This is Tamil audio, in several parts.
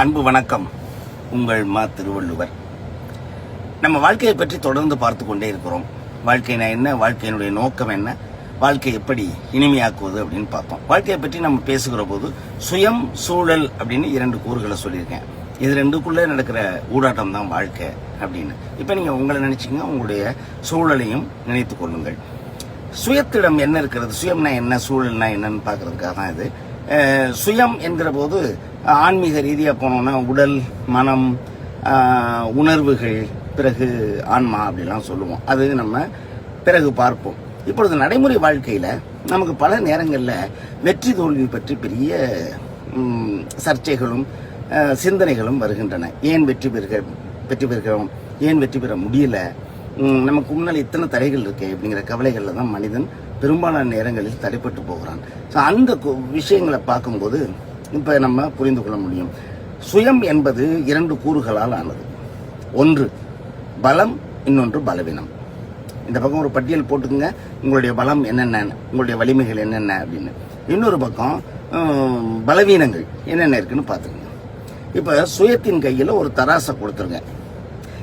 அன்பு வணக்கம். உங்கள் மா திருவள்ளுவர். நம்ம வாழ்க்கையை பற்றி தொடர்ந்து பார்த்து கொண்டே இருக்கிறோம். வாழ்க்கைனா என்ன, வாழ்க்கையினுடைய நோக்கம் என்ன, வாழ்க்கை எப்படி இனிமையாக்குவது அப்படின்னு பார்ப்போம். வாழ்க்கையை பற்றி நம்ம பேசுகிற போது சுயம் சூழல் அப்படின்னு 2 கூறுகளை சொல்லியிருக்கேன். இது 2க்குள்ளே நடக்கிற ஊடாட்டம் தான் வாழ்க்கை அப்படின்னு. இப்போ நீங்கள் உங்களை நினைச்சிங்க, உங்களுடைய சூழலையும் நினைத்து கொள்ளுங்கள். சுயத்திடம் என்ன இருக்கிறது, சுயம்னா என்ன, சூழல்னா என்னன்னு பார்க்கறதுக்காக தான் இது. சுயம் என்கிற போது ஆன்மீக ரீதியாக போனோம்னா உடல், மனம், உணர்வுகள், பிறகு ஆன்மா அப்படிலாம் சொல்லுவோம். அது நம்ம பிறகு பார்ப்போம். இப்பொழுது நடைமுறை வாழ்க்கையில் நமக்கு பல நேரங்களில் வெற்றி தோல்வி பற்றி பெரிய சர்ச்சைகளும் சிந்தனைகளும் வருகின்றன. ஏன் வெற்றி பெறுகிறோம், ஏன் வெற்றி பெற முடியல, நமக்கு முன்னால் இத்தனை தடைகள் இருக்கு அப்படிங்கிற கவலைகளில் தான் மனிதன் பெரும்பாலான நேரங்களில் தடைப்பட்டு போகிறான். ஸோ அந்த விஷயங்களை பார்க்கும்போது இப்போ நம்ம புரிந்து கொள்ள முடியும். சுயம் என்பது 2 கூறுகளால் ஆனது. ஒன்று பலம், இன்னொன்று பலவீனம். இந்த பக்கம் ஒரு பட்டியல் போட்டுக்குங்க, உங்களுடைய பலம் என்னென்ன, உங்களுடைய வலிமைகள் என்னென்ன அப்படின்னு. இன்னொரு பக்கம் பலவீனங்கள் என்னென்ன இருக்குன்னு பார்த்துக்குங்க. இப்போ சுயத்தின் கையில் ஒரு தராசை கொடுத்துருங்க.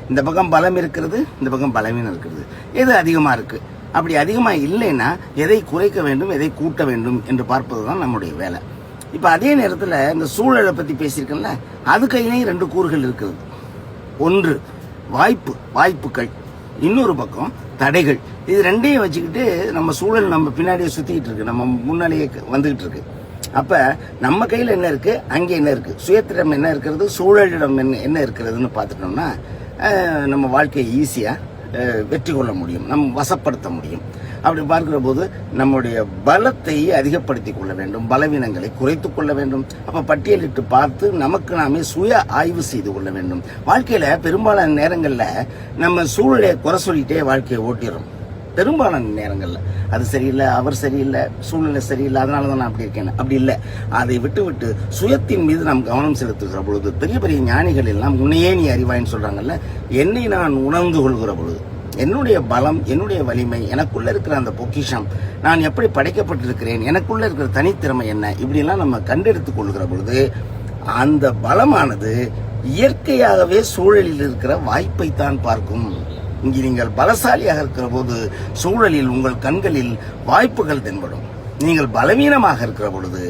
இந்த பக்கம் பலம் இருக்கிறது, இந்த பக்கம் பலவீனம் இருக்கிறது. எது அதிகமாக இருக்குது, அப்படி அதிகமாக இல்லைன்னா எதை குறைக்க வேண்டும், எதை கூட்ட வேண்டும் என்று பார்ப்பது தான் நம்முடைய வேலை. இப்போ அதே நேரத்தில் இந்த சூழலை பற்றி பேசியிருக்கேன்ல, அது கையிலேயும் 2 கூறுகள் இருக்குது. ஒன்று வாய்ப்புகள், இன்னொரு பக்கம் தடைகள். இது 2ஐயும் வச்சுக்கிட்டு நம்ம சூழல் நம்ம பின்னாடியே சுற்றிக்கிட்டு இருக்கு, நம்ம முன்னாடியே வந்துகிட்டு இருக்கு. அப்போ நம்ம கையில் என்ன இருக்குது, அங்கே என்ன இருக்குது, சுயத்திடம் என்ன இருக்கிறது, சூழலிடம் என்ன இருக்கிறதுன்னு பார்த்துட்டோம்னா நம்ம வாழ்க்கையை ஈஸியாக வெற்றி கொள்ள முடியும், நம்ம வசப்படுத்த முடியும். அப்படி பார்க்கிற போது நம்முடைய பலத்தை அதிகப்படுத்திக் கொள்ள வேண்டும், பலவீனங்களை குறைத்து கொள்ள வேண்டும். அப்போ பட்டியலிட்டு பார்த்து நமக்கு நாமே சுய ஆய்வு செய்து கொள்ள வேண்டும். வாழ்க்கையில் பெரும்பாலான நேரங்களில் நம்ம சூழலை குறை சொல்லிட்டே வாழ்க்கையை ஓட்டிடுறோம். பெரும்பாலான நேரங்களில் அது சரியில்லை, அவர் சரியில்லை, சூழ்நிலை சரியில்லை, அதனால தான் நான் அப்படி இருக்கேன். அப்படி இல்லை. அதை விட்டு சுயத்தின் மீது நாம் கவனம் செலுத்துகிற பொழுது, பெரிய பெரிய ஞானிகள் எல்லாம் உன்னையே நீ அறிவாயின்னு சொல்றாங்கல்ல, என்னை நான் உணர்ந்து கொள்கிற பொழுது, என்னுடைய பலம், என்னுடைய வலிமை, எனக்குள்ள இருக்கிற அந்த பொக்கிஷம், நான் எப்படி படைக்கப்பட்டிருக்கிறேன், எனக்குள்ள இருக்கிற தனித்திறமை என்ன, இப்படிலாம் நம்ம கண்டெடுத்துக் கொள்கிற பொழுது அந்த பலமானது இயற்கையாகவே சூழலில் இருக்கிற வாய்ப்பை தான் பார்க்கும். இங்கே நீங்கள் பலசாலியாக இருக்கிற போது சூழலில் உங்கள் கண்களில் வாய்ப்புகள் தென்படும். நீங்கள் பலவீனமாக இருக்கிற பொழுது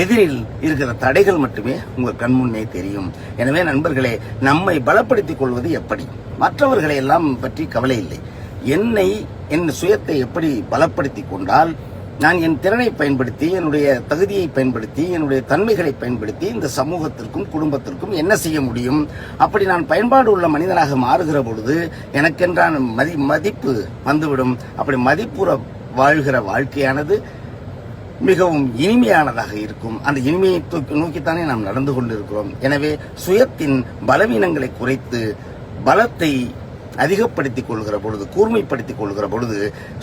எதிரில் இருக்கிற தடைகள் மட்டுமே உங்கள் கண்முன்னே தெரியும். எனவே நண்பர்களே, நம்மை பலப்படுத்திக் கொள்வது எப்படி, மற்றவர்களை எல்லாம் பற்றி கவலை இல்லை. என் சுயத்தை எப்படி பலப்படுத்தி கொண்டால், நான் என் திறனை பயன்படுத்தி, என்னுடைய தகுதியை பயன்படுத்தி, என்னுடைய தன்மைகளை பயன்படுத்தி இந்த சமூகத்திற்கும் குடும்பத்திற்கும் என்ன செய்ய முடியும், அப்படி நான் பயன்பாடு உள்ள மனிதனாக மாறுகிற பொழுது எனக்கென்றான மதிப்பு வந்துவிடும். அப்படி மதிப்புற வாழ்கிற வாழ்க்கையானது மிகவும் இனிமையானதாக இருக்கும். அந்த இனிமையை நோக்கித்தானே நாம் நடந்து கொண்டிருக்கிறோம். எனவே சுயத்தின் பலவீனங்களை குறைத்து பலத்தை அதிகப்படுத்திக் கொள்கிற பொழுது, கூர்மைப்படுத்திக் கொள்கிற பொழுது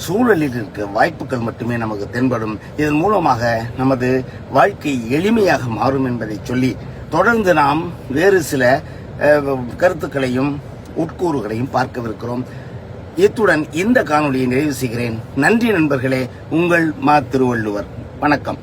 சூழலில் இருக்க வாய்ப்புகள் மட்டுமே நமக்கு தென்படும். இதன் மூலமாக நமது வாழ்க்கை எளிமையாக மாறும் என்பதை சொல்லி தொடர்ந்து நாம் வேறு சில கருத்துக்களையும் உட்கூறுகளையும் பார்க்கவிருக்கிறோம். இத்துடன் இந்த காணொலியை நிறைவு செய்கிறேன். நன்றி நண்பர்களே. உங்கள் மா திருவள்ளுவர். வணக்கம்.